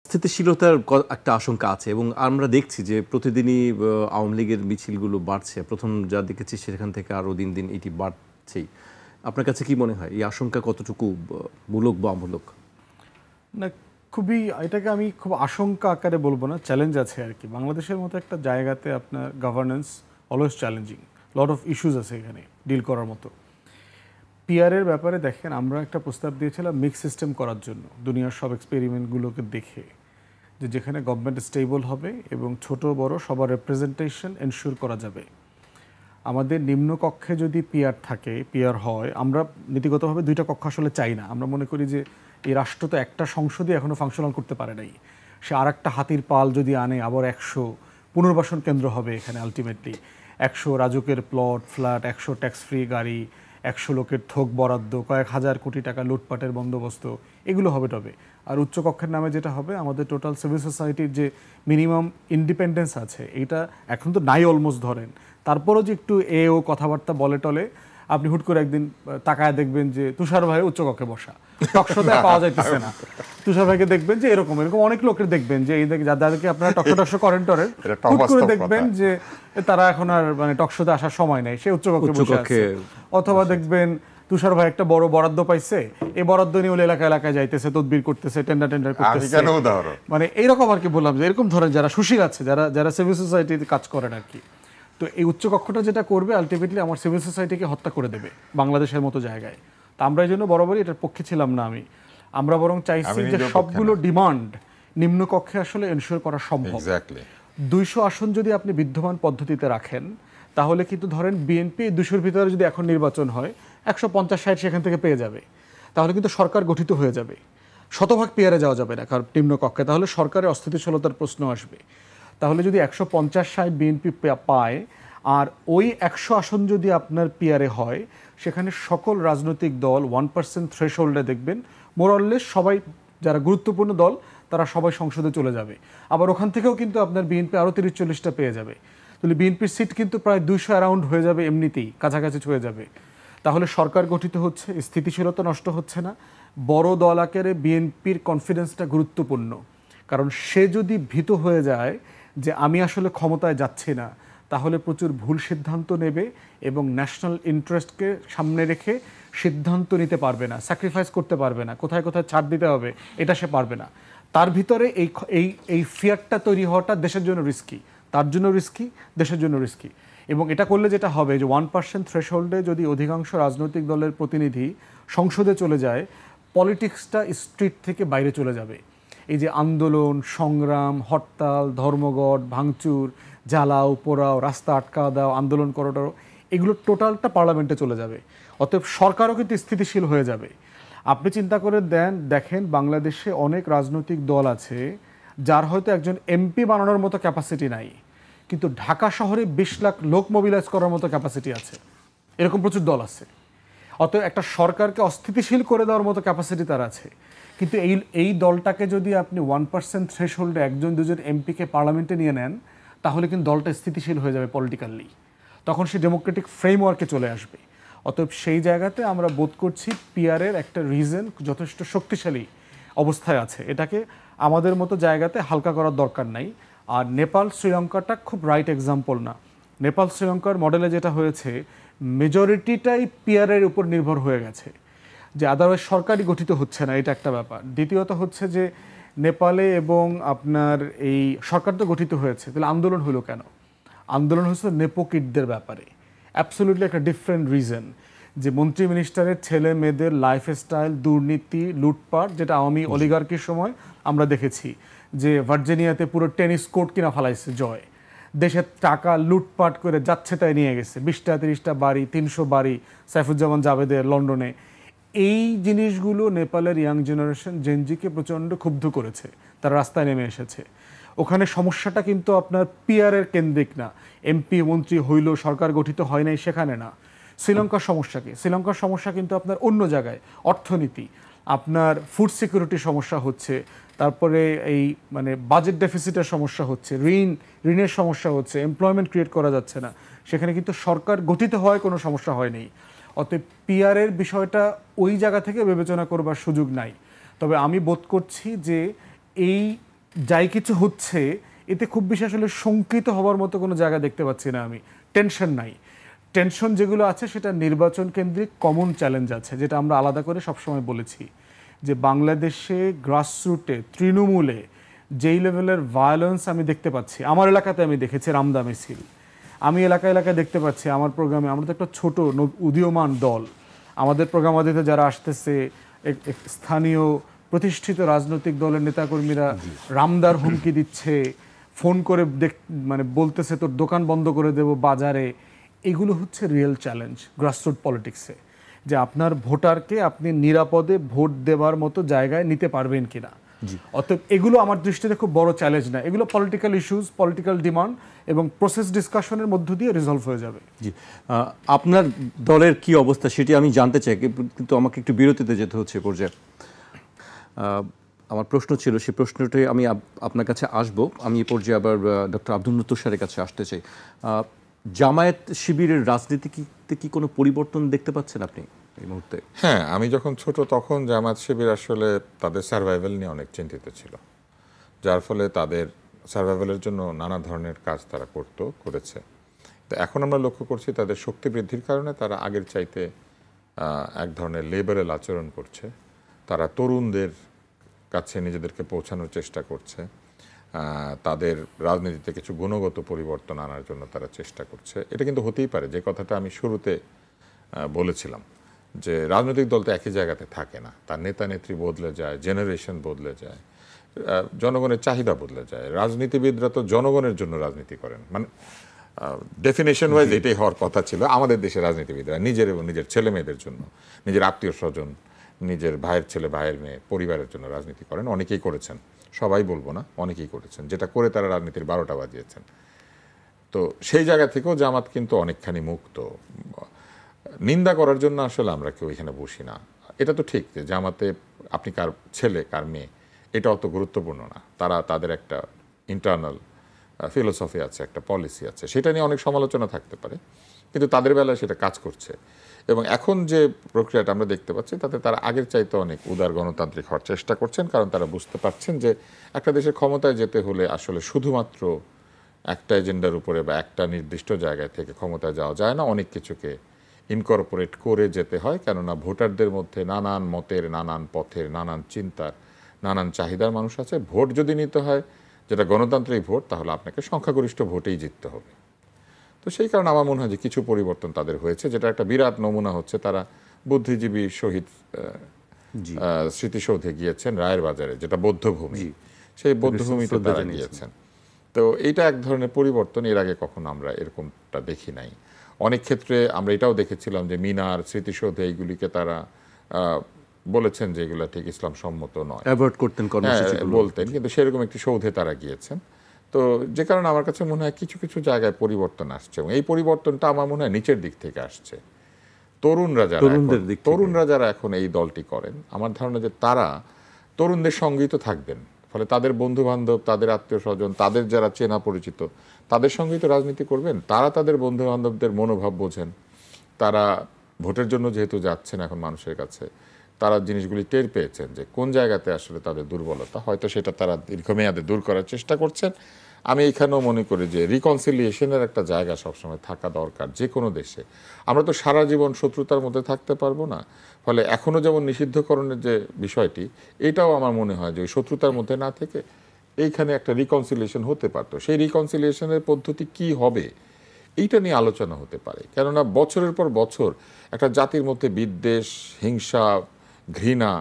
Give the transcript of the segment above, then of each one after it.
অস্থিতিশীলতার একটা আশঙ্কা আছে এবং আমরা দেখছি যে প্রতিদিনই আওয়ামী লীগের মিছিলগুলো বাড়ছে। প্রথম যা দেখেছি সেখান থেকে আরও দিন দিন এটি বাড়ছেই। আপনার কাছে কি মনে হয় এই আশঙ্কা কতটুকু মূলক বা অমূলক? না, খুবই এটাকে আমি খুব আশঙ্কা আকারে বলবো না, চ্যালেঞ্জ আছে আর কি। বাংলাদেশের মতো একটা জায়গাতে আপনার governance always challenging, lot of issues আছে এখানে ডিল করার মতো। পিআরের ব্যাপারে দেখেন, আমরা একটা প্রস্তাব দিয়েছিলাম মিক্স সিস্টেম করার জন্য, দুনিয়ার সব এক্সপেরিমেন্টগুলোকে দেখে, যে যেখানে গভর্নমেন্ট স্টেবল হবে এবং ছোট বড় সবার রিপ্রেজেন্টেশন এনশিওর করা যাবে। আমাদের নিম্নকক্ষে যদি পিআর থাকে, পিআর হয়, আমরা নীতিগতভাবে দুইটা কক্ষ আসলে চাই না। আমরা মনে করি যে এই রাষ্ট্র তো একটা সংসদে এখনও ফাংশনাল করতে পারে নাই, সে আর একটা হাতির পাল যদি আনে, আবার 100 পুনর্বাসন কেন্দ্র হবে এখানে, আলটিমেটলি 100 রাজুকের প্লট ফ্ল্যাট, 100 ট্যাক্স ফ্রি গাড়ি, 100 লোকের থোক বরাদ্দ, কয়েক হাজার কোটি টাকা লুটপাটের বন্দোবস্ত, এগুলো হবে তবে। আর উচ্চকক্ষের নামে যেটা হবে, আমাদের টোটাল সিভিল সোসাইটির যে মিনিমাম ইন্ডিপেন্ডেন্স আছে, এইটা এখন তো নাই অলমোস্ট ধরেন। তারপরও যে একটু ও কথাবার্তা বলে টলে, আপনি হুট করে একদিন তাকায় দেখবেন যে তুষার ভাই উচ্চকক্ষে বসা, টকশোতে পাওয়া যাইতেছে না। তুষার ভাইকে দেখবেন যে এরকম এরকম অনেক লোকের দেখবেন যে এই যাদেরকে আপনারা টকশো করেন টরেন, হুট করে দেখবেন যে তারা এখন আর মানে টকশোতে আসার সময় নেই, সে উচ্চকক্ষে বসে আছে। অথবা দেখবেন তুষার ভাই একটা বড় বরাদ্দ পাইছে, এই বরাদ্দ নিয়ে ওই এলাকায় যাইতেছে, তদবির করতেছে, টেন্ডার করতেছে, মানে এইরকম আর কি। বললাম যে এরকম ধরেন যারা সুশীল আছে, যারা সিভিল সোসাইটিতে কাজ করেন আর কি। তো এই উচ্চকক্ষটা যেটা করবে আলটিমেটলি আমার সিভিল সোসাইটিকে হত্যা করে দেবে বাংলাদেশের মতো জায়গায়। তা আমরা এই জন্য বরাবরই এটার পক্ষে ছিলাম না। আমরা বরং চাইছি যে সবগুলো ডিমান্ড নিম্নকক্ষে আসলে এনশিওর করা সম্ভব। 200 আসন যদি আপনি বিদ্যমান পদ্ধতিতে রাখেন, তাহলে কিন্তু ধরেন বিএনপি 200-র ভিতরে যদি এখন নির্বাচন হয়, 150-60 সেখান থেকে পেয়ে যাবে, তাহলে কিন্তু সরকার গঠিত হয়ে যাবে। শতভাগ পিয়ারে যাওয়া যাবে না কারণ নিম্নকক্ষে, তাহলে সরকারের অস্থিতিশীলতার প্রশ্ন আসবে। তাহলে যদি 150-60 বিএনপি পায়, আর ওই 100 আসন যদি আপনার পিয়ারে হয়, সেখানে সকল রাজনৈতিক দল 1% থ্রেশহোল্ডে দেখবেন মোরললেস সবাই, যারা গুরুত্বপূর্ণ দল তারা সবাই সংসদে চলে যাবে। আবার ওখান থেকেও কিন্তু আপনার বিএনপি আরও 30-40টা পেয়ে যাবে। তাহলে বিএনপির সিট কিন্তু প্রায় 200 অ্যারাউন্ড হয়ে যাবে, এমনিতেই কাছাকাছি হয়ে যাবে। তাহলে সরকার গঠিত হচ্ছে, স্থিতিশীলতা নষ্ট হচ্ছে না। বড় দল আকারে বিএনপির কনফিডেন্সটা গুরুত্বপূর্ণ, কারণ সে যদি ভীত হয়ে যায় যে আমি আসলে ক্ষমতায় যাচ্ছি না, তাহলে প্রচুর ভুল সিদ্ধান্ত নেবে এবং ন্যাশনাল ইন্টারেস্টকে সামনে রেখে সিদ্ধান্ত নিতে পারবে না, স্যাক্রিফাইস করতে পারবে না, কোথায় কোথায় ছাড় দিতে হবে এটা সে পারবে না। তার ভিতরে এই ফিয়ারটা তৈরি হওয়াটা দেশের জন্য রিস্কি, তার জন্য রিস্কি, দেশের জন্য রিস্কি। এবং এটা করলে যেটা হবে যে 1% থ্রেশহোল্ডে যদি অধিকাংশ রাজনৈতিক দলের প্রতিনিধি সংসদে চলে যায়, পলিটিক্সটা স্ট্রিট থেকে বাইরে চলে যাবে। এই যে আন্দোলন সংগ্রাম, হরতাল, ধর্মঘট, ভাঙচুর, জ্বালাও পোড়াও, রাস্তা আটকা দাও, আন্দোলন করো, এগুলো টোটালটা পার্লামেন্টে চলে যাবে। অতএব সরকারও কিন্তু স্থিতিশীল হয়ে যাবে। আপনি চিন্তা করে দেখেন বাংলাদেশে অনেক রাজনৈতিক দল আছে যার হয়তো একজন এমপি বানানোর মতো ক্যাপাসিটি নাই, কিন্তু ঢাকা শহরে 20 লাখ লোক মোবিলাইজ করার মতো ক্যাপাসিটি আছে। এরকম প্রচুর দল আছে। অতএব একটা সরকারকে অস্থিতিশীল করে দেওয়ার মতো ক্যাপাসিটি তার আছে। কিন্তু এই দলটাকে যদি আপনি 1% থ্রেশহোল্ডে 1-2 এমপিকে পার্লামেন্টে নিয়ে নেন, তাহলে কিন্তু দলটা স্থিতিশীল হয়ে যাবে পলিটিক্যালি, তখন সে ডেমোক্রেটিক ফ্রেমওয়ার্কে চলে আসবে। অতএব সেই জায়গাতে আমরা বোধ করছি পিআরের একটা রিজন যথেষ্ট শক্তিশালী অবস্থায় আছে, এটাকে আমাদের মতো জায়গাতে হালকা করার দরকার নাই। আর নেপাল শ্রীলঙ্কাটা খুব রাইট এক্সাম্পল না। নেপাল শ্রীলঙ্কার মডেলে যেটা হয়েছে, মেজরিটিটাই পিআরের উপর নির্ভর হয়ে গেছে, যে আদারওয়াইজ সরকারই গঠিত হচ্ছে না, এটা একটা ব্যাপার। দ্বিতীয়ত হচ্ছে যে নেপালে এবং আপনার এই সরকার তো গঠিত হয়েছে, তাহলে আন্দোলন হলো কেন? আন্দোলন হচ্ছে নেপোকিটদের ব্যাপারে, অ্যাবসলিউটলি একটা ডিফারেন্ট রিজন। যে মন্ত্রী মিনিস্টারের ছেলে মেয়েদের লাইফস্টাইল, দুর্নীতি, লুটপাট, যেটা আওয়ামী অলিগার্কির সময় আমরা দেখেছি, যে ভার্জিনিয়াতে পুরো টেনিস কোর্ট কিনা ফেলাইছে জয়, দেশের টাকা লুটপাট করে যাচ্ছে তাই নিয়ে গেছে, 20টা-30টা বাড়ি, 300 বাড়ি সাইফুজ্জামান জাভেদের লন্ডনে। এই জিনিসগুলো নেপালের ইয়াং জেনারেশন জেনজিকে প্রচণ্ড ক্ষুব্ধ করেছে, তারা রাস্তায় নেমে এসেছে। ওখানে সমস্যাটা কিন্তু আপনার পিআরের কেন্দ্রিক না, এমপি মন্ত্রী হইল, সরকার গঠিত হয় নাই সেখানে না। শ্রীলঙ্কার সমস্যা কি? শ্রীলঙ্কার সমস্যা কিন্তু আপনার অন্য জায়গায়, অর্থনীতি, আপনার ফুড সিকিউরিটির সমস্যা হচ্ছে, তারপরে এই মানে বাজেট ডেফিসিটের সমস্যা হচ্ছে, ঋণের সমস্যা হচ্ছে, এমপ্লয়মেন্ট ক্রিয়েট করা যাচ্ছে না। সেখানে কিন্তু সরকার গঠিত হওয়ায় কোনো সমস্যা হয়নি। অতএব পিআরের বিষয়টা ওই জায়গা থেকে বিবেচনা করবার সুযোগ নাই। তবে আমি বোধ করছি যে এই যাই কিছু হচ্ছে এতে খুব বেশি আসলে শঙ্কিত হওয়ার মতো কোনো জায়গা দেখতে পাচ্ছি না আমি। টেনশন নাই। টেনশন যেগুলো আছে সেটা নির্বাচন কেন্দ্রিক কমন চ্যালেঞ্জ আছে, যেটা আমরা আলাদা করে সবসময় বলেছি যে বাংলাদেশে গ্রাসরুটে তৃণমূলে যেই লেভেলের ভায়োলেন্স আমি দেখতে পাচ্ছি, আমার এলাকাতে আমি দেখেছি রামদা মিছিল, আমি এলাকায় এলাকায় দেখতে পাচ্ছি আমার প্রোগ্রামে, আমরা তো একটা ছোট উদীয়মান দল, আমাদের প্রোগ্রামাদিতে যারা আসতেছে স্থানীয় প্রতিষ্ঠিত রাজনৈতিক দলের নেতাকর্মীরা রামদার হুমকি দিচ্ছে, ফোন করে মানে বলতেছে তোর দোকান বন্ধ করে দেব বাজারে। এগুলো হচ্ছে রিয়েল চ্যালেঞ্জ গ্রাসরুট পলিটিক্সে, যে আপনার ভোটারকে আপনি নিরাপদে ভোট দেওয়ার মতো জায়গায় নিতে পারবেন কিনা। অতএব এগুলো আমার দৃষ্টিতে খুব বড় চ্যালেঞ্জ না, এগুলো পলিটিক্যাল ইস্যুস, পলিটিক্যাল ডিমান্ড এবং প্রসেস ডিসকাশনের মধ্য দিয়ে রিজলভ হয়ে যাবে। জি, আপনার দলের কি অবস্থা সেটি আমি জানতে চাই, কিন্তু আমাকে একটু বিরতিতে যেতে হচ্ছে পর্যায়ে। আমার প্রশ্ন ছিল, সেই প্রশ্নটাই আমি আপনার কাছে আসব। আমি এই পর্যায়ে আবার ডক্টর আব্দুল তুষারের কাছে আসতে চাই। জামায়াত শিবিরের রাজনীতিতে কি কোনো পরিবর্তন দেখতে পাচ্ছেন আপনি এই মুহূর্তে? হ্যাঁ, আমি যখন ছোট তখন জামায়াত শিবির আসলে তাদের সার্ভাইভাল নিয়ে অনেক চিন্তিত ছিল, যার ফলে তাদের সার্ভাইভালের জন্য নানা ধরনের কাজ তারা করেছে। তো এখন আমরা লক্ষ্য করছি তাদের শক্তি বৃদ্ধির কারণে তারা আগের চাইতে এক ধরনের লিবারেল আচরণ করছে। তারা তরুণদের কাছে নিজেদেরকে পৌঁছানোর চেষ্টা করছে, তাদের রাজনীতিতে কিছু গুণগত পরিবর্তন আনার জন্য তারা চেষ্টা করছে। এটা কিন্তু হতেই পারে, যে কথাটা আমি শুরুতে বলেছিলাম, যে রাজনৈতিক দল তো একই জায়গাতে থাকে না, তার নেতা নেত্রী বদলে যায়, জেনারেশন বদলে যায়, জনগণের চাহিদা বদলে যায়। রাজনীতিবিদরা তো জনগণের জন্য রাজনীতি করেন, মানে ডেফিনেশন ওয়াইজ এটাই হওয়ার কথা ছিল। আমাদের দেশের রাজনীতিবিদরা নিজের এবং নিজের ছেলে মেয়েদের জন্য, নিজের আত্মীয় স্বজন, নিজের ভাইয়ের ছেলে ভাইয়ের মেয়ে পরিবারের জন্য রাজনীতি করেন। অনেকেই করেছেন, সবাই বলবো না, অনেকেই করেছেন, যেটা করে তারা রাজনীতির 12টা বাজিয়েছেন। তো সেই জায়গা থেকেও জামাত কিন্তু অনেকখানি মুক্ত। নিন্দা করার জন্য আসলে আমরা কেউ এখানে বসি না। এটা তো ঠিক যে জামাতে আপনি কার ছেলে কার মেয়ে এটা অত গুরুত্বপূর্ণ না, তারা তাদের একটা ইন্টারনাল ফিলোসফি আছে, একটা পলিসি আছে, সেটা নিয়ে অনেক সমালোচনা থাকতে পারে, কিন্তু তাদের বেলায় সেটা কাজ করছে। এবং এখন যে প্রক্রিয়াটা আমরা দেখতে পাচ্ছি তাতে তারা আগের চাইতে অনেক উদার গণতান্ত্রিক হওয়ার চেষ্টা করছেন, কারণ তারা বুঝতে পারছেন যে একটা দেশের ক্ষমতায় যেতে হলে আসলে শুধুমাত্র একটা এজেন্ডার উপরে বা একটা নির্দিষ্ট জায়গায় থেকে ক্ষমতায় যাওয়া যায় না, অনেক কিছুকে ইনকর্পোরেট করে যেতে হয়। কেননা ভোটারদের মধ্যে নানান মতের, নানান পথের, নানান চিন্তার, নানান চাহিদার মানুষ আছে। ভোট যদি নিতে হয় যেটা গণতান্ত্রিক ভোট, তাহলে আপনাকে সংখ্যাগরিষ্ঠ ভোটেই জিততে হবে। তো সেই কারণে আমার মনে হয় যে কিছু পরিবর্তন তাদের হয়েছে, যেটা একটা বিরাট নমুনা হচ্ছে তারা বুদ্ধিজীবী শহীদ স্মৃতিসৌধে গিয়েছেন রায়ের বাজারে, যেটা বৌদ্ধভূমি, সেই বৌদ্ধভূমিতে তারা গিয়েছেন। তো এইটা এক ধরনের পরিবর্তন, এর আগে কখনো আমরা এরকমটা দেখি নাই। অনেক ক্ষেত্রে আমরা এটাও দেখেছিলাম যে মিনার, স্মৃতিসৌধে এইগুলিকে তারা বলেছেন যে এগুলো ঠিক ইসলাম সম্মত নয়, অ্যাভয়েড করতেন, বলতেন, কিন্তু সেরকম একটি সৌধে তারা গিয়েছেন। তো যে কারণে আমার কাছে মনে হয় কিছু কিছু জায়গায় পরিবর্তন আসছে, এবং এই পরিবর্তনটা আমার মনে হয় নিচের দিক থেকে আসছে। তরুণরা যারা এখন এই দলটি করেন, আমার ধারণা যে তারা তরুণদের সঙ্গেই তো থাকবেন, ফলে তাদের বন্ধু বান্ধব, তাদের আত্মীয় স্বজন, তাদের যারা চেনা পরিচিত, তাদের সঙ্গেই তো রাজনীতি করবেন। তারা তাদের বন্ধু বান্ধবদের মনোভাব বোঝেন, তারা ভোটের জন্য যেহেতু যাচ্ছেন এখন মানুষের কাছে, তারা জিনিসগুলি টের পেয়েছেন যে কোন জায়গাতে আসলে তাদের দুর্বলতা, হয়তো সেটা তারা দীর্ঘমেয়াদে দূর করার চেষ্টা করছেন। আমি এখানেও মনে করি যে রিকনসিলিয়েশনের একটা জায়গা সবসময় থাকা দরকার যে কোনো দেশে। আমরা তো সারা জীবন শত্রুতার মধ্যে থাকতে পারবো না, ফলে এখনও যেমন নিষিদ্ধকরণের যে বিষয়টি, এটাও আমার মনে হয় যে ওই শত্রুতার মধ্যে না থেকে এইখানে একটা রিকনসিলিয়েশন হতে পারতো। সেই রিকনসিলিয়েশনের পদ্ধতি কি হবে এইটা নিয়ে আলোচনা হতে পারে, কেননা বছরের পর বছর একটা জাতির মধ্যে বিদ্বেষ, হিংসা, ঘৃণা,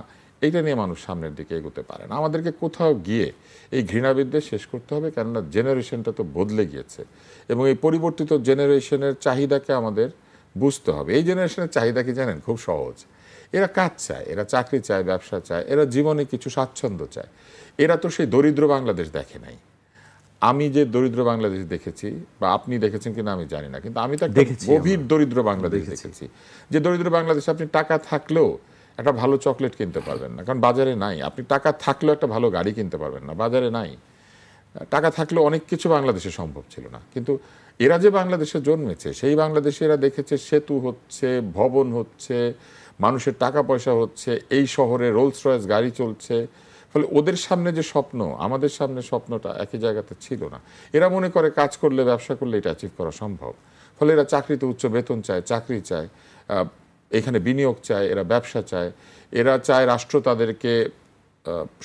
এইটা নিয়ে মানুষ সামনের দিকে এগোতে পারে না। আমাদেরকে কোথাও গিয়ে এই ঘৃণা বিদ্বেষ শেষ করতে হবে, কেননা জেনারেশনটা তো বদলে গিয়েছে, এবং এই পরিবর্তিত জেনারেশনের চাহিদাকে আমাদের বুঝতে হবে। এই জেনারেশনের চাহিদা কি জানেন? খুব সহজ। এরা কাজ চায়, এরা চাকরি চায়, ব্যবসা চায়, এরা জীবনে কিছু স্বাচ্ছন্দ্য চায়। এরা তো সেই দরিদ্র বাংলাদেশ দেখে নাই। আমি যে দরিদ্র বাংলাদেশ দেখেছি, বা আপনি দেখেছেন কিনা আমি জানি না, কিন্তু আমি তো একটা গভীর দরিদ্র বাংলাদেশ দেখেছি, যে দরিদ্র বাংলাদেশে আপনি টাকা থাকলেও একটা ভালো চকলেট কিনতে পারবেন না, কারণ বাজারে নাই। আপনি টাকা থাকলেও একটা ভালো গাড়ি কিনতে পারবেন না, বাজারে নাই। টাকা থাকলেও অনেক কিছু বাংলাদেশে সম্ভব ছিল না। কিন্তু এরা যে বাংলাদেশে জন্মেছে, সেই বাংলাদেশে এরা দেখেছে সেতু হচ্ছে, ভবন হচ্ছে, মানুষের টাকা পয়সা হচ্ছে, এই শহরে রোলস রয়েস গাড়ি চলছে, ফলে ওদের সামনে যে স্বপ্ন, আমাদের সামনে স্বপ্নটা একই জায়গাতে ছিল না। এরা মনে করে কাজ করলে, ব্যবসা করলে এটা অ্যাচিভ করা সম্ভব। ফলে এরা চাকরিতে উচ্চ বেতন চায়, চাকরি চায়, এখানে বিনিয়োগ চায়, এরা ব্যবসা চায়, এরা চায় রাষ্ট্র তাদেরকে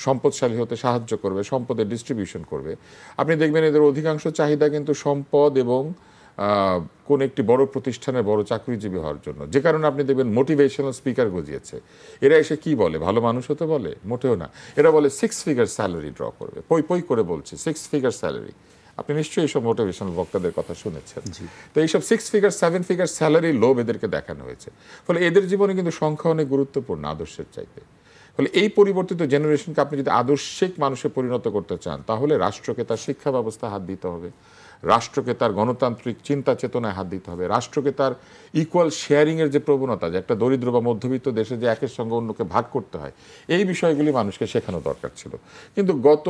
সম্পদশালী হতে সাহায্য করবে, সম্পদের ডিস্ট্রিবিউশন করবে। আপনি দেখবেন এদের অধিকাংশ চাহিদা কিন্তু সম্পদ এবং কোন একটি বড় প্রতিষ্ঠানের বড় চাকরিজীবী হওয়ার জন্য। যে কারণে আপনি দেখবেন মোটিভেশনাল স্পিকার গজিয়েছে। এরা এসে কি বলে? ভালো মানুষ হতে বলে? মোটেও না। এরা বলে 6 ফিগার স্যালারি ড্র করবে, পই পই করে বলছে 6 ফিগার স্যালারি। আপনি নিশ্চয়ই এইসব মোটিভেশনাল বক্তাদের কথা শুনেছেন। তো এইসব 6 ফিগার 7 ফিগার স্যালারি লোভ এদেরকে দেখানো হয়েছে। ফলে এদের জীবনে কিন্তু সংখ্যা অনেক গুরুত্বপূর্ণ আদর্শের চাইতে। ফলে এই পরিবর্তিত জেনারেশনকে আপনি যদি আদর্শিক মানুষে পরিণত করতে চান, তাহলে রাষ্ট্রকে তার শিক্ষা ব্যবস্থা হাত দিতে হবে, রাষ্ট্রকে তার গণতান্ত্রিক চিন্তা চেতনায় হাত দিতে হবে, রাষ্ট্রকে তার ইকুয়াল শেয়ারিংয়ের যে প্রবণতা, যে একটা দরিদ্র বা মধ্যবিত্ত দেশে যে একের সঙ্গে অন্যকে ভাগ করতে হয়, এই বিষয়গুলি মানুষকে শেখানো দরকার ছিল। কিন্তু গত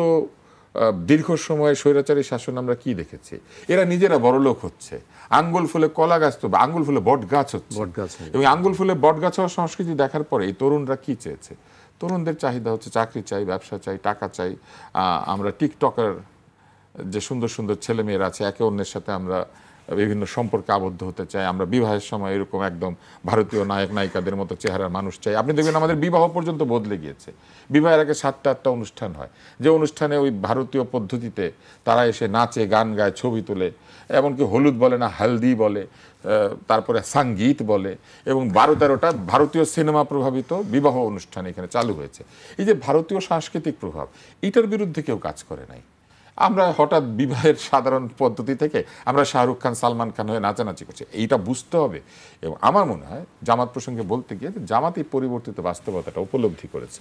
দীর্ঘ সময়ে স্বৈরাচারী শাসন আমরা কি দেখেছি? এরা নিজেরা বড়লোক হচ্ছে, আঙ্গুল ফুলে কলা গাছ, তো আঙ্গুল ফুলে বট গাছ হচ্ছে, এবং আঙ্গুল ফুলে বট গাছ হওয়ার সংস্কৃতি দেখার পরে এই তরুণরা কি চেয়েছে? তরুণদের চাহিদা হচ্ছে চাকরি চাই, ব্যবসা চাই, টাকা চাই। আমরা টিকটকার যে সুন্দর সুন্দর ছেলেমেয়েরা আছে, একে অন্যের সাথে আমরা বিভিন্ন সম্পর্কে আবদ্ধ হতে চাই। আমরা বিবাহের সময় এরকম একদম ভারতীয় নায়ক নায়িকাদের মতো চেহারার মানুষ চাই। আপনি দেখবেন আমাদের বিবাহ পর্যন্ত বদলে গিয়েছে। বিবাহের আগে 7টা 8টা অনুষ্ঠান হয়, যে অনুষ্ঠানে ওই ভারতীয় পদ্ধতিতে তারা এসে নাচে, গান গায়, ছবি তোলে, এমনকি হলুদ বলে না হালদি বলে, তারপরে সঙ্গীত বলে, এবং 12-13টা ভারতীয় সিনেমা প্রভাবিত বিবাহ অনুষ্ঠান এখানে চালু হয়েছে। এই যে ভারতীয় সাংস্কৃতিক প্রভাব, এটার বিরুদ্ধে কেউ কাজ করে নাই। আমরা হঠাৎ বিবাহের সাধারণ পদ্ধতি থেকে আমরা শাহরুখ খান, সালমান খান হয়ে নাচানাচি করছি, এইটা বুঝতে হবে। এবং আমার মনে হয় জামাত প্রসঙ্গে বলতে গিয়ে জামাত এই পরিবর্তিত বাস্তবতাটা উপলব্ধি করেছে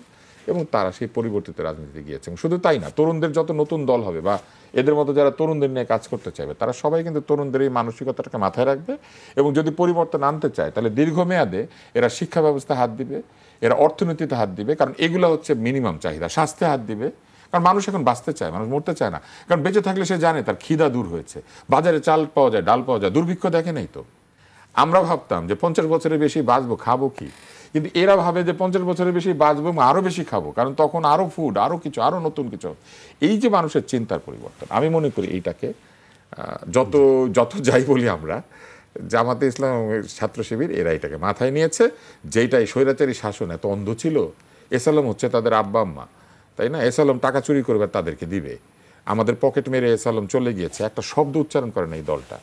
এবং তারা সেই পরিবর্তিত রাজনীতিতে গিয়েছে। এবং শুধু তাই না, তরুণদের যত নতুন দল হবে বা এদের মতো যারা তরুণদের নিয়ে কাজ করতে চাইবে, তারা সবাই কিন্তু তরুণদের এই মানসিকতাটাকে মাথায় রাখবে এবং যদি পরিবর্তন আনতে চায়, তাহলে দীর্ঘমেয়াদে এরা শিক্ষা ব্যবস্থা হাত দিবে, এরা অর্থনীতিতে হাত দিবে, কারণ এগুলো হচ্ছে মিনিমাম চাহিদা। স্বাস্থ্যে হাত দিবে, কারণ মানুষ এখন বাঁচতে চায়, মানুষ মরতে চায় না। কারণ বেঁচে থাকলে সে জানে তার খিদা দূর হয়েছে, বাজারে চাল পাওয়া যায়, ডাল পাওয়া যায়, দুর্ভিক্ষ দেখে নেই তো। আমরা ভাবতাম যে 50 বছরের বেশি বাঁচবো, খাবো কি? কিন্তু এরা ভাবে যে 50 বছরের বেশি বাঁচবো, আরো বেশি খাবো, কারণ তখন আরো ফুড, আরো কিছু, আরো নতুন কিছু। এই যে মানুষের চিন্তার পরিবর্তন, আমি মনে করি এইটাকে যত যত যাই বলি আমরা, জামাতে ইসলাম ছাত্র শিবির এরা এটাকে মাথায় নিয়েছে। যেটাই স্বৈরাচারী শাসন এত অন্ধ ছিল, এসালাম হচ্ছে তাদের আব্বা আম্মা, তাই না? এসালাম টাকা চুরি করবে, তাদেরকে দিবে। আমাদের পকেট মেরে এসালাম চলে গিয়েছে, একটা শব্দ উচ্চারণ করে না এই দলটা।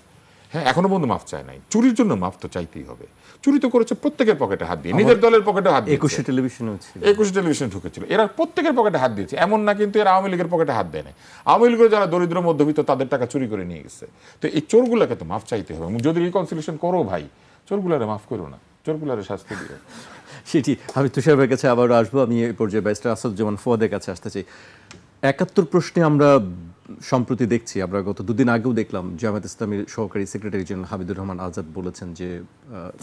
হ্যাঁ, এখনো পর্যন্ত মাফ চায় নাই। চুরির জন্য মাফ তো চাইতেই হবে। চুরি তো করেছে প্রত্যেকের পকেটে হাত দিয়ে, নিজের দলের পকেটে হাত দিয়ে। 21 টেলিভিশনে 21 টেলিভিশনে ঢুকেছিল। এরা প্রত্যেকের পকেটে হাত দিয়েছে, এমন না কিন্তু এরা আওয়ামী লীগের পকেটে হাত দেয় না। আওয়ামী লীগের যারা দরিদ্র মধ্যবিত্ত, তাদের টাকা চুরি করে নিয়ে গেছে। তো এই চোরগুলোকে তো মাফ চাইতে হবে। যদি রিকনসিলিয়েশন করো ভাই, চোরগুলারে মাফ করো না, চোরগুলারে শাস্তি দিও। সেটি আমি তুষার ভাইয়ের কাছে আবারও আসবো। আমি এই পর্যায়ে ব্যারিস্টার আসাদুজ্জামান ফুয়াদের কাছে আসতে চাই। 71 প্রশ্নে আমরা সম্প্রতি দেখছি, আমরা গত দুদিন আগেও দেখলাম জামায়াত ইসলামীর সহকারী সেক্রেটারি জেনারেল হামিদুর রহমান আজাদ বলেছেন যে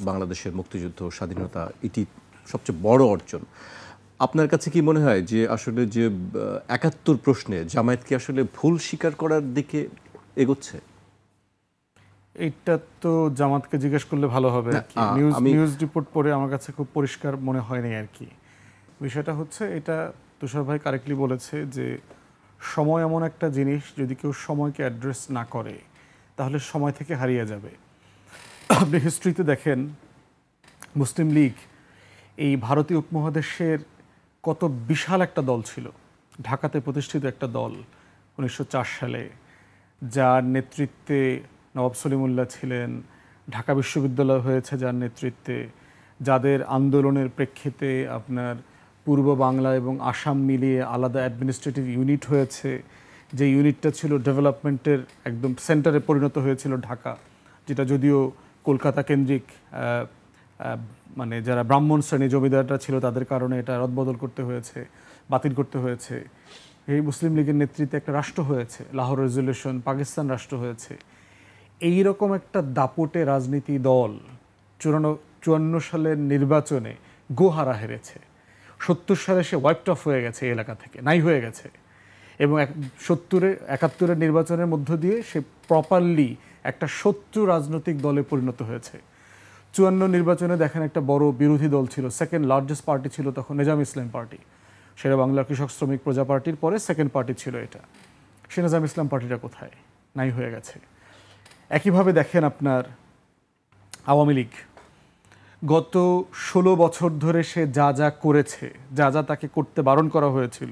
বাংলাদেশের মুক্তিযুদ্ধ, স্বাধীনতা এটি সবচেয়ে বড় অর্জন। আপনার কাছে কি মনে হয় যে আসলে যে 71 প্রশ্নে জামায়াত কি আসলে ভুল স্বীকার করার দিকে এগোচ্ছে? এইটা তো জামাতকে জিজ্ঞেস করলে ভালো হবে আর কি। নিউজ রিপোর্ট পড়ে আমার কাছে খুব পরিষ্কার মনে হয়নি আর কি। বিষয়টা হচ্ছে, এটা তুষার ভাই কারেক্টলি বলেছে যে সময় এমন একটা জিনিস, যদি কেউ সময়কে অ্যাড্রেস না করে তাহলে সময় থেকে হারিয়ে যাবে। আপনি হিস্ট্রিতে দেখেন, মুসলিম লীগ এই ভারতীয় উপমহাদেশের কত বিশাল একটা দল ছিল, ঢাকাতে প্রতিষ্ঠিত একটা দল 1904 সালে, যার নেতৃত্বে নবাব সলিমুল্লাহ ছিলেন, ঢাকা বিশ্ববিদ্যালয় হয়েছে যার নেতৃত্বে, যাদের আন্দোলনের প্রেক্ষিতে আপনার পূর্ব বাংলা এবং আসাম মিলিয়ে আলাদা অ্যাডমিনিস্ট্রেটিভ ইউনিট হয়েছে, যে ইউনিটটা ছিল ডেভেলপমেন্টের একদম সেন্টারে পরিণত হয়েছিল ঢাকা, যেটা যদিও কলকাতা কেন্দ্রিক, মানে যারা ব্রাহ্মণ শ্রেণী জমিদাররা ছিল তাদের কারণে এটা রদবদল করতে হয়েছে, বাতিল করতে হয়েছে। এই মুসলিম লীগের নেতৃত্বে একটা রাষ্ট্র হয়েছে, লাহোর রেজলিউশন, পাকিস্তান রাষ্ট্র হয়েছে। এই রকম একটা দাপুটে রাজনীতি দল 54 সালের নির্বাচনে গোহারা হেরেছে। 70 সালে সে ওয়াইপড অফ হয়ে গেছে, এই এলাকা থেকে নাই হয়ে গেছে, এবং 71-এর নির্বাচনের মধ্য দিয়ে সে প্রপারলি একটা শত্রু রাজনৈতিক দলে পরিণত হয়েছে। 54 নির্বাচনে দেখেন একটা বড় বিরোধী দল ছিল, সেকেন্ড লার্জেস্ট পার্টি ছিল তখন নেজাম ইসলাম পার্টি। শেরে বাংলা কৃষক শ্রমিক প্রজা পার্টির পরে সেকেন্ড পার্টি ছিল এটা। নিজাম ইসলাম পার্টিটা কোথায়? নাই হয়ে গেছে। একইভাবে দেখেন আপনার আওয়ামী লীগ গত 16 বছর ধরে সে যা যা করেছে, যা যা তাকে করতে বারণ করা হয়েছিল,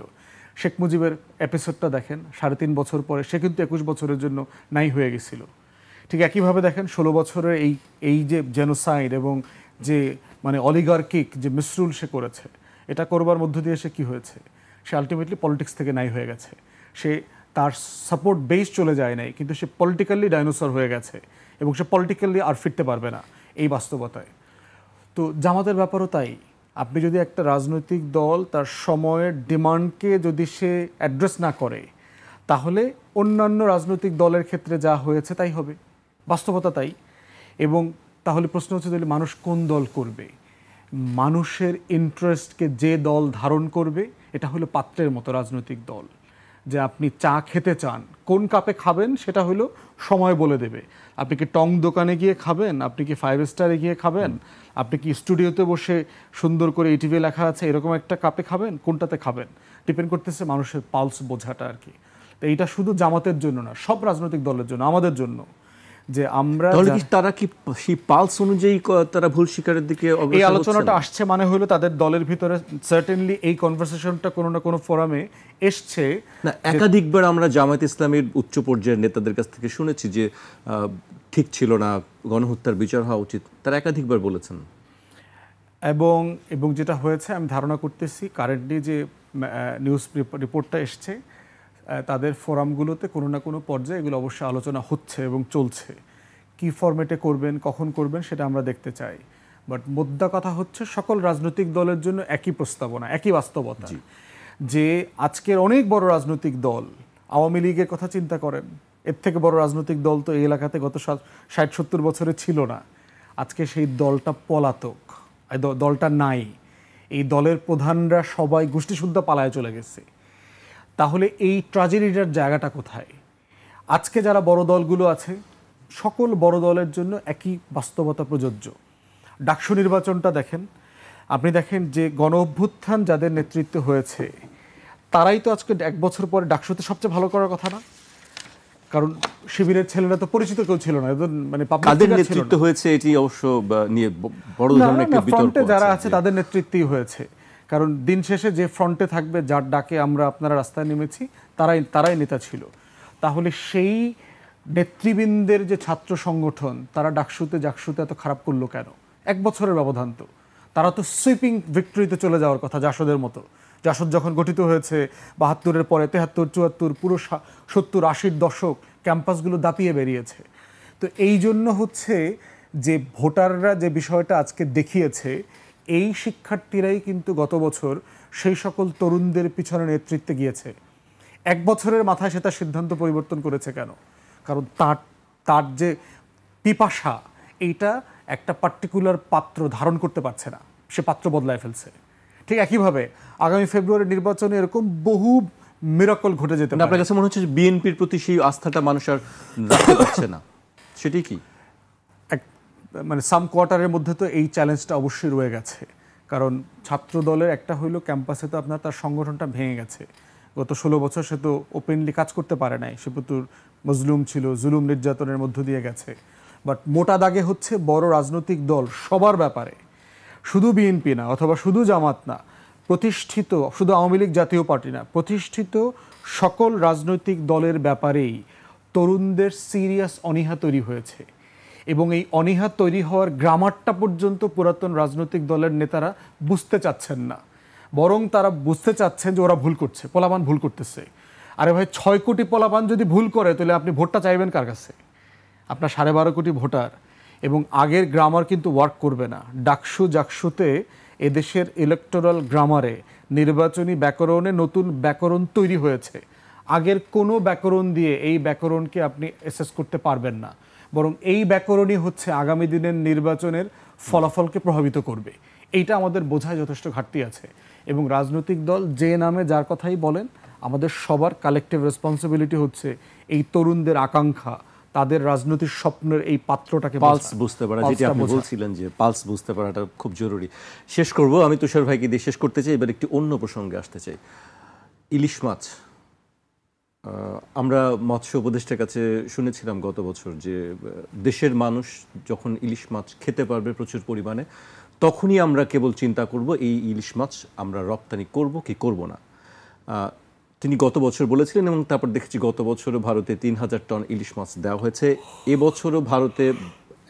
শেখ মুজিবের এপিসোডটা দেখেন, 3.5 বছর পরে সে কিন্তু 21 বছরের জন্য নাই হয়ে গেছিল। ঠিক একইভাবে দেখেন 16 বছরের এই যে জেনোসাইড এবং যে মানে অলিগার্কিক যে মিসরুল সে করেছে, এটা করবার মধ্য দিয়ে সে কী হয়েছে? সে আলটিমেটলি পলিটিক্স থেকে নাই হয়ে গেছে। সে তার সাপোর্ট বেস চলে যায় নাই, কিন্তু সে পলিটিক্যালি ডাইনোসর হয়ে গেছে এবং সে পলিটিক্যালি আর ফিরতে পারবে না এই বাস্তবতায়। তো জামাতের ব্যাপারও তাই। আপনি যদি একটা রাজনৈতিক দল তার সময়ের ডিমান্ডকে যদি সে অ্যাড্রেস না করে, তাহলে অন্যান্য রাজনৈতিক দলের ক্ষেত্রে যা হয়েছে তাই হবে, বাস্তবতা তাই। এবং তাহলে প্রশ্ন হচ্ছে তাহলে মানুষ কোন দল করবে? মানুষের ইন্টারেস্টকে যে দল ধারণ করবে, এটা হলো পাত্রের মতো রাজনৈতিক দল। যে আপনি চা খেতে চান, কোন কাপে খাবেন সেটা হলো সময় বলে দেবে। আপনি কি টং দোকানে গিয়ে খাবেন, আপনি কি 5 স্টারে গিয়ে খাবেন, আপনি কি স্টুডিওতে বসে সুন্দর করে ইটিভি লেখা আছে এরকম একটা কাপে খাবেন, কোনটাতে খাবেন ডিপেন্ড করতেছে মানুষের পালস বোঝাটা আর কি। তো এইটা শুধু জামাতের জন্য না, সব রাজনৈতিক দলের জন্য, আমাদের জন্য, যে আমরা তারা কি সেই পালস অনুযায়ী তারা ভুল শিকারের দিকে এই আলোচনাটা আসছে, মানে হলো তাদের দলের ভিতরে সার্টেনলি এই কনভারসেশনটা কোনো না কোনো ফোরামে এসছে না। একাধিকবার আমরা জামায়াত ইসলামীর উচ্চ পর্যায়ের নেতাদের কাছ থেকে শুনেছি যে ঠিক ছিল না, গণহত্যার বিচার হওয়া উচিত, তারা একাধিকবার বলেছেন। এবং যেটা হয়েছে আমি ধারণা করতেছি কারেন্টলি যে নিউজ রিপোর্টটা এসছে, তাদের ফোরামগুলোতে কোনো না কোনো পর্যায়ে এগুলো অবশ্যই আলোচনা হচ্ছে এবং চলছে। কি ফরম্যাটে করবেন, কখন করবেন সেটা আমরা দেখতে চাই। বাট মোদ্দা কথা হচ্ছে সকল রাজনৈতিক দলের জন্য একই প্রস্তাবনা, একই বাস্তবতা, যে আজকের অনেক বড় রাজনৈতিক দল, আওয়ামী লীগের কথা চিন্তা করেন, এর থেকে বড় রাজনৈতিক দল তো এই এলাকাতে গত 60-70 বছরে ছিল না। আজকে সেই দলটা পলাতক, দলটা নাই। এই দলের প্রধানরা সবাই গোষ্ঠীসুদ্ধা পালায় চলে গেছে। তাহলে এই ট্র্যাজেডিটার জায়গাটা কোথায়? আজকে যারা বড় দলগুলো আছে, সকল বড় দলের জন্য একই বাস্তবতা প্রযোজ্য। ডাকসু নির্বাচনটা দেখেন, আপনি দেখেন যে গণ অভ্যুত্থান যাদের নেতৃত্বে হয়েছে, তারাই তো আজকে 1 বছর পরে ডাকসুতে সবচেয়ে ভালো করার কথা না? কারণ শিবিরের ছেলেরা তো পরিচিত কেউ ছিল না, মানে তাদের নেতৃত্ব হয়েছে, এটি অবশ্য নিয়ে বড় ধরনের একটা বিতর্ক ফ্রন্টে যারা আছে তাদের নেতৃত্বেই হয়েছে। কারণ দিন শেষে যে ফ্রন্টে থাকবে, যার ডাকে আমরা আপনারা রাস্তায় নেমেছি, তারাই নেতা ছিল। তাহলে সেই নেতৃবৃন্দের যে ছাত্র সংগঠন, তারা ডাকসুতে জাকসুতে এত খারাপ করলো কেন? 1 বছরের ব্যবধান তো। তারা তো সুইপিং ভিক্টরিতে চলে যাওয়ার কথা, জাসদের মতো। জাসদ যখন গঠিত হয়েছে 72-এর পরে 73-74 পুরো 70-80-র দশক ক্যাম্পাসগুলো দাপিয়ে বেরিয়েছে। তো এই জন্য হচ্ছে যে ভোটাররা যে বিষয়টা আজকে দেখিয়েছে, এই শিক্ষার্থীরাই কিন্তু গত বছর সেই সকল তরুণদের পিছনে নেতৃত্বে গিয়েছে। 1 বছরের মাথায় সে তার সিদ্ধান্ত পরিবর্তন করেছে কেন? কারণ তার যে পিপাসা, এইটা একটা পার্টিকুলার পাত্র ধারণ করতে পারছে না, সে পাত্র বদলায় ফেলছে। ঠিক একইভাবে আগামী ফেব্রুয়ারি নির্বাচনে এরকম বহু মিরাকল ঘটে যেতে পারে। আপনার কাছে মনে হচ্ছে বিএনপির প্রতি সেই আস্থাটা মানুষ আর রাখতে পারছে না, সেটাই কি? মানে সাম কোয়ার্টারের মধ্যে তো এই চ্যালেঞ্জটা অবশ্যই রয়ে গেছে। কারণ ছাত্র দলের একটা হইলো ক্যাম্পাসে তো আপনার তার সংগঠনটা ভেঙে গেছে। গত 16 বছর সে তো ওপেনলি কাজ করতে পারে নাই, সে প্রচুর মজলুম ছিল, জুলুম নির্যাতনের মধ্য দিয়ে গেছে। বাট মোটা দাগে হচ্ছে বড় রাজনৈতিক দল সবার ব্যাপারে, শুধু বিএনপি না অথবা শুধু জামাত না, প্রতিষ্ঠিত শুধু আওয়ামী লীগ জাতীয় পার্টি না, প্রতিষ্ঠিত সকল রাজনৈতিক দলের ব্যাপারেই তরুণদের সিরিয়াস অনীহা তৈরি হয়েছে। এবং এই অনীহা তৈরি হওয়ার গ্রামারটা পর্যন্ত পুরাতন রাজনৈতিক দলের নেতারা বুঝতে চাচ্ছেন না, বরং তারা বুঝতে চাচ্ছেন যে ওরা ভুল করছে, পোলাপান ভুল করতেছে। আরে ভাই, 6 কোটি পোলাপান যদি ভুল করে, তাহলে আপনি ভোটটা চাইবেন কার কাছে? আপনার 12.5 কোটি ভোটার। এবং আগের গ্রামার কিন্তু ওয়ার্ক করবে না। ডাকসু জাকসুতে এদেশের ইলেকটোরাল গ্রামারে, নির্বাচনী ব্যাকরণে নতুন ব্যাকরণ তৈরি হয়েছে। আগের কোনো ব্যাকরণ দিয়ে এই ব্যাকরণকে আপনি অ্যাসেস করতে পারবেন না, বরং এই ব্যাকরণই হচ্ছে আগামী দিনের নির্বাচনের ফলাফলকে প্রভাবিত করবে। এইটা আমাদের বোঝায় যথেষ্ট ঘাটতি আছে। এবং রাজনৈতিক দল যে নামে যার কথাই বলেন, আমাদের সবার কালেকটিভ রেসপন্সিবিলিটি হচ্ছে এই তরুণদের আকাঙ্ক্ষা, তাদের রাজনৈতিক স্বপ্নের এই পাত্রটাকে পালস বুঝতে পারা, যেটা পালসটা আপনি বোঝা। বলছিলেন যে পালস বুঝতে পারাটা খুব জরুরি। শেষ করব, আমি তুষার ভাইকে দিয়ে শেষ করতে চাই, এবার একটি অন্য প্রসঙ্গে আসতে চাই। ইলিশ মাছ, আমরা মৎস্য উপদেষ্টার কাছে শুনেছিলাম গত বছর যে দেশের মানুষ যখন ইলিশ মাছ খেতে পারবে প্রচুর পরিমাণে, তখনই আমরা কেবল চিন্তা করব এই ইলিশ মাছ আমরা রপ্তানি করব কি করব না। তিনি গত বছর বলেছিলেন, এবং তারপর দেখেছি গত বছরও ভারতে 3,000 টন ইলিশ মাছ দেওয়া হয়েছে, এবছরও ভারতে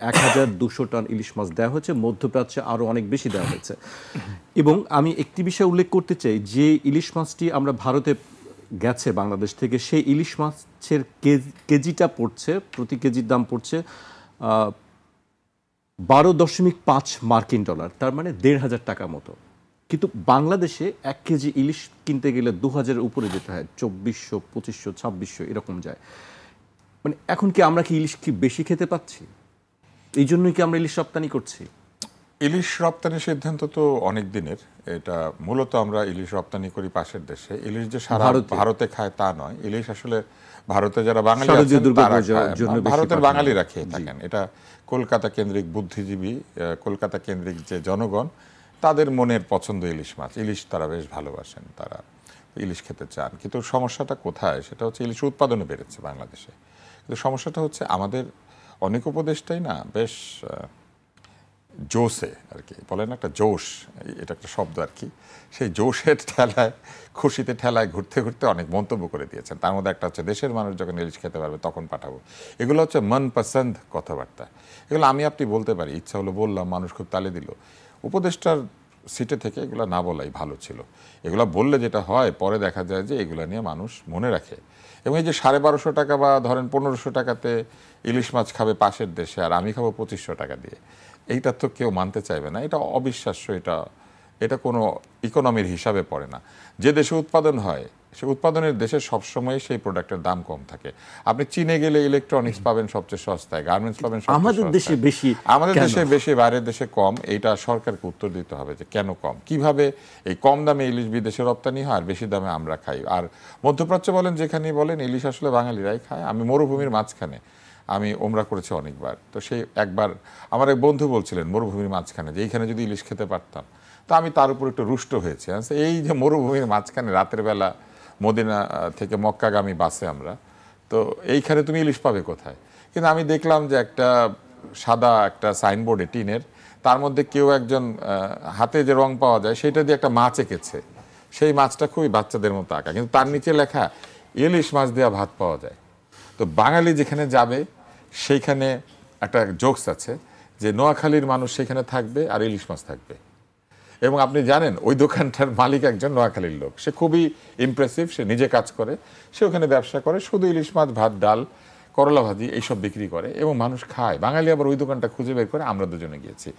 1,200 টন ইলিশ মাছ দেওয়া হয়েছে, মধ্যপ্রাচ্যে আরও অনেক বেশি দেওয়া হয়েছে। এবং আমি একটি বিষয় উল্লেখ করতে চাই, যে ইলিশ মাছটি আমরা ভারতে গেছে বাংলাদেশ থেকে, সেই ইলিশ মাছের কেজিটা পড়ছে, প্রতি কেজির দাম পড়ছে 12.5 মার্কিন ডলার, তার মানে 1,500 টাকা মতো। কিন্তু বাংলাদেশে 1 কেজি ইলিশ কিনতে গেলে 2,000-এর উপরে যেতে হয়, 2,400, 2,500, 2,600 এরকম যায়। মানে এখন কি আমরা কি ইলিশ কি বেশি খেতে পাচ্ছি? এই জন্যই কি আমরা ইলিশ রপ্তানি করছি? ইলিশ রপ্তানির সিদ্ধান্ত তো অনেক দিনের। এটা মূলত আমরা ইলিশ রপ্তানি করি পাশের দেশে। ইলিশ যে সারা ভারতে খায় তা নয়। ইলিশ আসলে ভারতে যারা বাঙালি আছেন তারা খায়, ভারতের বাঙালিরা খেয়ে থাকেন। এটা কলকাতা কেন্দ্রিক বুদ্ধিজীবী, কলকাতা কেন্দ্রিক যে জনগণ, তাদের মনের পছন্দ ইলিশ মাছ। ইলিশ তারা বেশ ভালোবাসেন, তারা ইলিশ খেতে চান। কিন্তু সমস্যাটা কোথায়? সেটা হচ্ছে ইলিশ উৎপাদনে বেড়েছে বাংলাদেশে, কিন্তু সমস্যাটা হচ্ছে আমাদের অনেক উপদেষ্টাই না বেশ জোশে আর কি বলেন, একটা জোশ, এটা একটা শব্দ আর কি, সেই জোশের ঠেলায়, খুশিতে ঠেলায় ঘুরতে ঘুরতে অনেক মন্তব্য করে দিয়েছেন। তার মধ্যে একটা হচ্ছে দেশের মানুষ যখন ইলিশ খেতে পারবে তখন পাঠাবো। এগুলো হচ্ছে মনপসন্দ কথাবার্তা। এগুলো আমি আপনি বলতে পারি, ইচ্ছা হলো বললাম, মানুষ খুব তালে দিল। উপদেষ্টার সিটে থেকে এগুলো না বলাই ভালো ছিল। এগুলো বললে যেটা হয়, পরে দেখা যায় যে এগুলো নিয়ে মানুষ মনে রাখে। এবং এই যে 1250 টাকা বা ধরেন 1500 টাকাতে ইলিশ মাছ খাবে পাশের দেশে, আর আমি খাবো 2500 টাকা দিয়ে, এইটা তো কেউ মানতে চাইবে না। এটা অবিশ্বাস্য, এটা কোনো ইকোনমির হিসাবে পড়ে না। যে দেশে উৎপাদন হয়, সে উৎপাদনের দেশে সবসময় সেই প্রোডাক্টের দাম কম থাকে। আপনি চীনে গেলে ইলেকট্রনিক্স পাবেন সবচেয়ে সস্তায়, গার্মেন্টস পাবেন আমাদের দেশে বেশি, আমাদের দেশে বেশি, বাইরের দেশে কম। এইটা সরকারকে উত্তর দিতে হবে যে কেন কম, কিভাবে এই কম দামে ইলিশ বিদেশে রপ্তানি হয় আর বেশি দামে আমরা খাই। আর মধ্যপ্রাচ্য বলেন, যেখানেই বলেন, ইলিশ আসলে বাঙালিরাই খায়। আমি মরুভূমির মাঝখানে আমি ওমরা করেছি অনেকবার, তো সেই একবার আমার এক বন্ধু বলছিলেন মরুভূমির মাঝখানে যে এইখানে যদি ইলিশ খেতে পারতাম, তো আমি তার উপর একটু রুষ্ট হয়েছি। এই যে মরুভূমির মাঝখানে রাতের বেলা মদিনা থেকে মক্কাগামী বাসে আমরা, তো এইখানে তুমি ইলিশ পাবে কোথায়? কিন্তু আমি দেখলাম যে একটা সাদা একটা সাইনবোর্ডে টিনের, তার মধ্যে কেউ একজন হাতে যে রং পাওয়া যায় সেটা দিয়ে একটা মাছ এঁকেছে। সেই মাছটা খুবই বাচ্চাদের মতো আঁকা, কিন্তু তার নিচে লেখা ইলিশ মাছ দেওয়া ভাত পাওয়া যায়। তো বাঙালি যেখানে যাবে সেইখানে একটা জোকস আছে যে নোয়াখালীর মানুষ সেখানে থাকবে আর ইলিশ মাছ থাকবে। এবং আপনি জানেন ওই দোকানটার মালিক একজন নোয়াখালীর লোক, সে খুবই ইমপ্রেসিভ, সে নিজে কাজ করে, সে ওখানে ব্যবসা করে, শুধু ইলিশ মাছ, ভাত, ডাল, করলা ভাজি এইসব বিক্রি করে এবং মানুষ খায়। বাঙালি আবার ওই দোকানটা খুঁজে বের করে, আমরা দুজনে গিয়েছি।